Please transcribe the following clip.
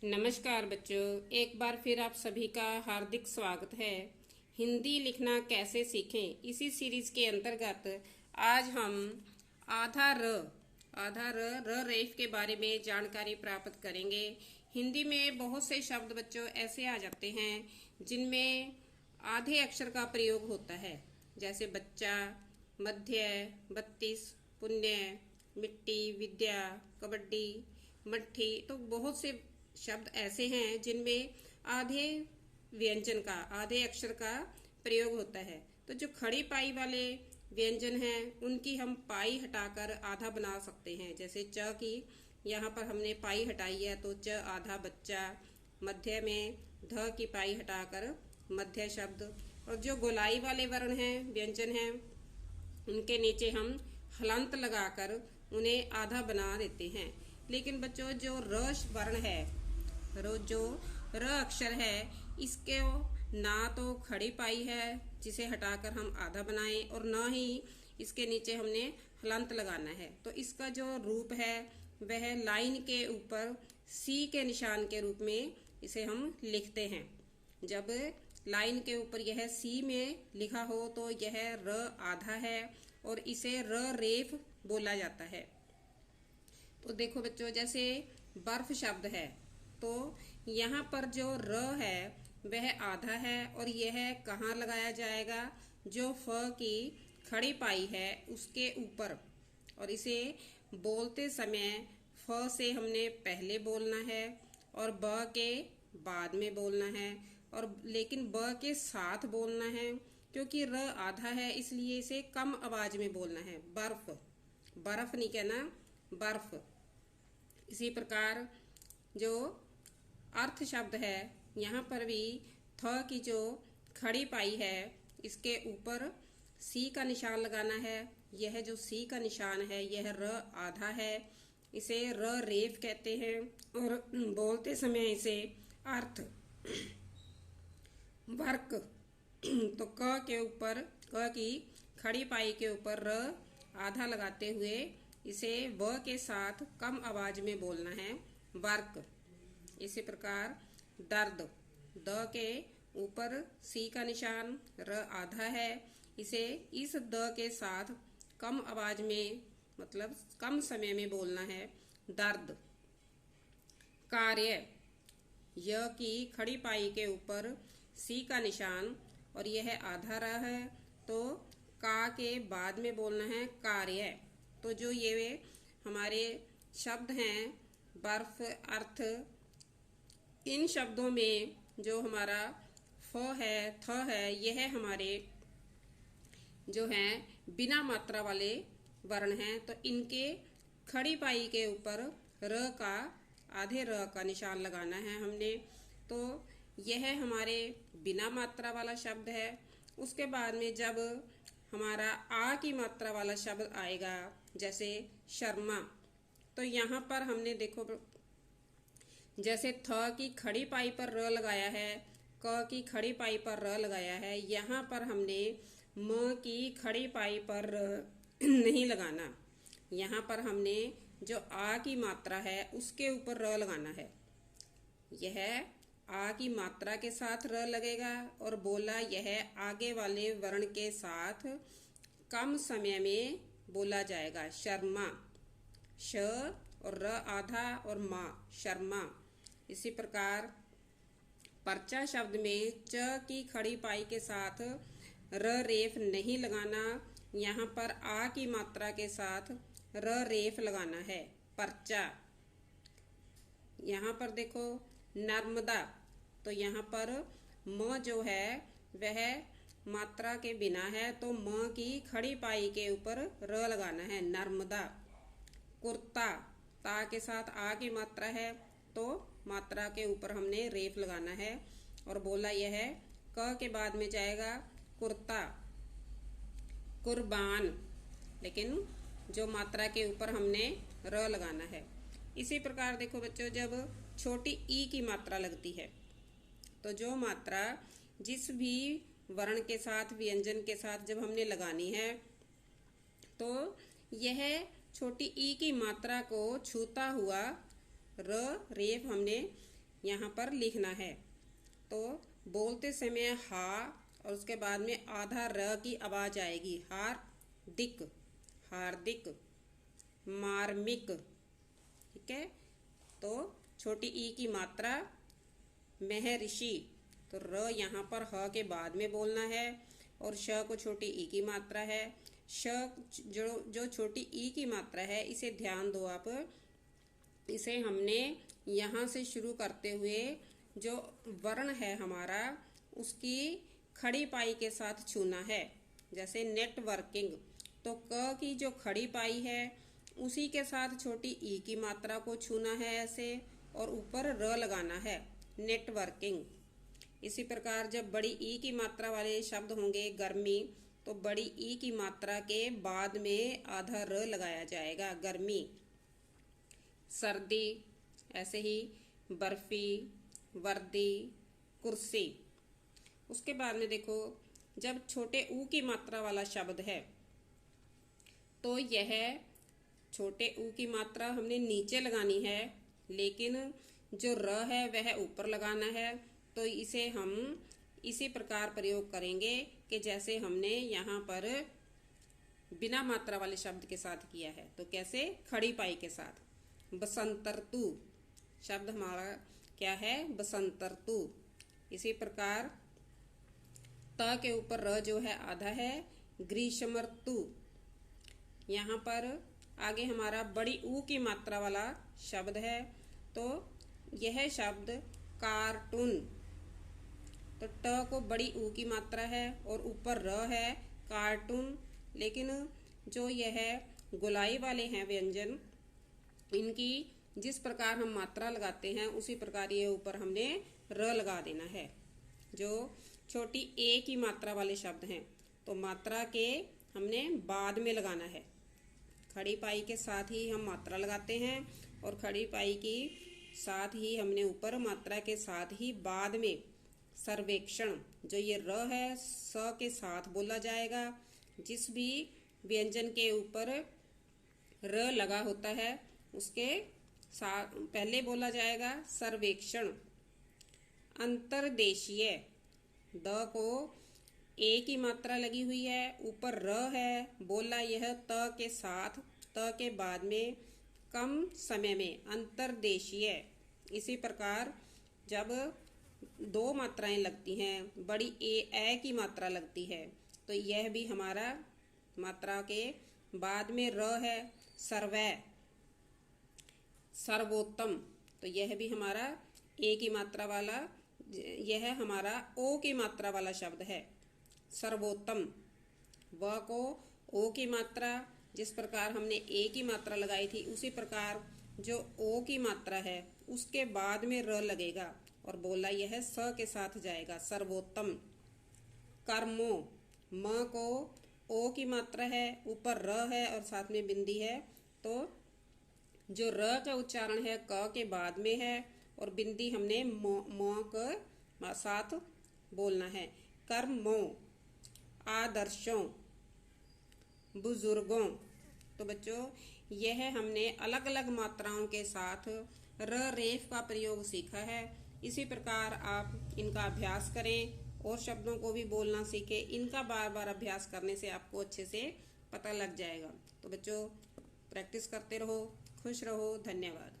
नमस्कार बच्चों, एक बार फिर आप सभी का हार्दिक स्वागत है। हिंदी लिखना कैसे सीखें इसी सीरीज के अंतर्गत आज हम आधा र रेफ के बारे में जानकारी प्राप्त करेंगे। हिंदी में बहुत से शब्द बच्चों ऐसे आ जाते हैं जिनमें आधे अक्षर का प्रयोग होता है, जैसे बच्चा, मध्य, 32, पुण्य, मिट्टी, विद्या, कबड्डी, मट्ठी। तो बहुत से शब्द ऐसे हैं जिनमें आधे व्यंजन का, आधे अक्षर का प्रयोग होता है। तो जो खड़ी पाई वाले व्यंजन हैं उनकी हम पाई हटाकर आधा बना सकते हैं। जैसे च की यहाँ पर हमने पाई हटाई है तो च आधा बच्चा। मध्य में ध की पाई हटाकर मध्य शब्द। और जो गोलाई वाले वर्ण हैं, व्यंजन हैं, उनके नीचे हम हलंत लगाकर उन्हें आधा बना देते हैं। लेकिन बच्चों जो र वर्ण है, जो र अक्षर है, इसके ना तो खड़ी पाई है जिसे हटाकर हम आधा बनाएं और ना ही इसके नीचे हमने हलंत लगाना है। तो इसका जो रूप है वह लाइन के ऊपर सी के निशान के रूप में इसे हम लिखते हैं। जब लाइन के ऊपर यह सी में लिखा हो तो यह र आधा है और इसे र रेफ बोला जाता है। तो देखो बच्चों, जैसे बर्फ शब्द है तो यहाँ पर जो र है वह आधा है और यह कहाँ लगाया जाएगा? जो फ की खड़ी पाई है उसके ऊपर। और इसे बोलते समय फ से हमने पहले बोलना है और ब के बाद में बोलना है, और लेकिन ब के साथ बोलना है। क्योंकि र आधा है इसलिए इसे कम आवाज में बोलना है। बर्फ, बर्फ नहीं कहना, बर्फ। इसी प्रकार जो अर्थ शब्द है, यहाँ पर भी थ की जो खड़ी पाई है इसके ऊपर सी का निशान लगाना है। यह जो सी का निशान है यह र आधा है, इसे र रेफ कहते हैं और बोलते समय इसे अर्थ, वर्क। तो क के ऊपर, क की खड़ी पाई के ऊपर र आधा लगाते हुए इसे व के साथ कम आवाज में बोलना है, वर्क। इसी प्रकार दर्द, द के ऊपर सी का निशान, र आधा है, इसे इस द के साथ कम आवाज में, मतलब कम समय में बोलना है, दर्द। कार्य, य की खड़ी पाई के ऊपर सी का निशान और यह आधा र है तो का के बाद में बोलना है, कार्य। तो जो ये हमारे शब्द हैं बर्फ, अर्थ, इन शब्दों में जो हमारा फ है, थ है, यह हमारे जो हैं बिना मात्रा वाले वर्ण हैं। तो इनके खड़ी पाई के ऊपर र का, आधे र का निशान लगाना है हमने। तो यह हमारे बिना मात्रा वाला शब्द है। उसके बाद में जब हमारा आ की मात्रा वाला शब्द आएगा, जैसे शर्मा, तो यहाँ पर हमने देखो, जैसे थ की खड़ी पाई पर र लगाया है, क की खड़ी पाई पर र लगाया है, यहाँ पर हमने म की खड़ी पाई पर र नहीं लगाना। यहाँ पर हमने जो आ की मात्रा है उसके ऊपर र लगाना है। यह आ की मात्रा के साथ र लगेगा और बोला यह आगे वाले वर्ण के साथ कम समय में बोला जाएगा, शर्मा। श और र आधा और मा, शर्मा। इसी प्रकार पर्चा शब्द में च की खड़ी पाई के साथ र रेफ नहीं लगाना, यहाँ पर आ की मात्रा के साथ र रेफ लगाना है, पर्चा। यहाँ पर देखो नर्मदा, तो यहाँ पर म जो है वह मात्रा के बिना है तो म की खड़ी पाई के ऊपर र लगाना है, नर्मदा। कुर्ता, ता के साथ आ की मात्रा है तो मात्रा के ऊपर हमने रेफ लगाना है और बोला यह क के बाद में जाएगा, कुर्ता। कुर्बान, लेकिन जो मात्रा के ऊपर हमने र लगाना है। इसी प्रकार देखो बच्चों, जब छोटी ई की मात्रा लगती है तो जो मात्रा जिस भी वर्ण के साथ, व्यंजन के साथ जब हमने लगानी है तो यह छोटी ई की मात्रा को छूता हुआ र रेफ हमने यहाँ पर लिखना है। तो बोलते समय हा और उसके बाद में आधा र की आवाज आएगी। हार्दिक, हार्दिक, मार्मिक। ठीक है। तो छोटी ई की मात्रा महर्षि, तो र यहाँ पर ह के बाद में बोलना है और श को छोटी ई की मात्रा है। श जो छोटी ई की मात्रा है, इसे ध्यान दो आप, इसे हमने यहाँ से शुरू करते हुए जो वर्ण है हमारा, उसकी खड़ी पाई के साथ छूना है। जैसे नेटवर्किंग, तो क की जो खड़ी पाई है उसी के साथ छोटी ई की मात्रा को छूना है ऐसे, और ऊपर र लगाना है, नेटवर्किंग। इसी प्रकार जब बड़ी ई की मात्रा वाले शब्द होंगे, गर्मी, तो बड़ी ई की मात्रा के बाद में आधा र लगाया जाएगा, गर्मी। सर्दी, ऐसे ही बर्फी, वर्दी, कुर्सी। उसके बाद में देखो, जब छोटे ऊ की मात्रा वाला शब्द है तो यह छोटे ऊ की मात्रा हमने नीचे लगानी है, लेकिन जो र है वह ऊपर लगाना है। तो इसे हम इसी प्रकार प्रयोग करेंगे कि जैसे हमने यहाँ पर बिना मात्रा वाले शब्द के साथ किया है। तो कैसे? खड़ी पाई के साथ। बसंतर्तु शब्द हमारा क्या है? बसंतर्तु। इसी प्रकार त के ऊपर र जो है आधा है, ग्रीष्मर्तु। यहाँ पर आगे हमारा बड़ी ऊ की मात्रा वाला शब्द है, तो यह शब्द कार्टून। तो ट को बड़ी ऊ की मात्रा है और ऊपर र है, कार्टून। लेकिन जो यह गोलाई वाले हैं व्यंजन, इनकी जिस प्रकार हम मात्रा लगाते हैं उसी प्रकार ये ऊपर हमने र लगा देना है। जो छोटी ए की मात्रा वाले शब्द हैं, तो मात्रा के हमने बाद में लगाना है। खड़ी पाई के साथ ही हम मात्रा लगाते हैं और खड़ी पाई की साथ ही हमने ऊपर मात्रा के साथ ही बाद में सर्वेक्षण, जो ये र है स के साथ बोला जाएगा। जिस भी व्यंजन के ऊपर र लगा होता है उसके साथ पहले बोला जाएगा सर्वेक्षण। अंतर्देशीय, द को ए की मात्रा लगी हुई है, ऊपर र है, बोला यह त के साथ, त के बाद में कम समय में, अंतर्देशीय। इसी प्रकार जब दो मात्राएं लगती हैं, बड़ी ए की मात्रा लगती है, तो यह भी हमारा मात्रा के बाद में र है, सर्वै, सर्वोत्तम। तो यह भी हमारा ए की मात्रा वाला, यह हमारा ओ की मात्रा वाला शब्द है, सर्वोत्तम। व को ओ की मात्रा, जिस प्रकार हमने ए की मात्रा लगाई थी उसी प्रकार जो ओ की मात्रा है उसके बाद में र लगेगा और बोला यह स के साथ जाएगा, सर्वोत्तम। कर्मो, म को ओ की मात्रा है, ऊपर र है और साथ में बिंदी है, तो जो र का उच्चारण है क के बाद में है और बिंदी हमने म के साथ बोलना है। कर्मो, आदर्शों, बुजुर्गों। तो बच्चों, यह हमने अलग अलग मात्राओं के साथ र रेफ का प्रयोग सीखा है। इसी प्रकार आप इनका अभ्यास करें और शब्दों को भी बोलना सीखें। इनका बार बार अभ्यास करने से आपको अच्छे से पता लग जाएगा। तो बच्चों, प्रैक्टिस करते रहो, खुश रहो। धन्यवाद।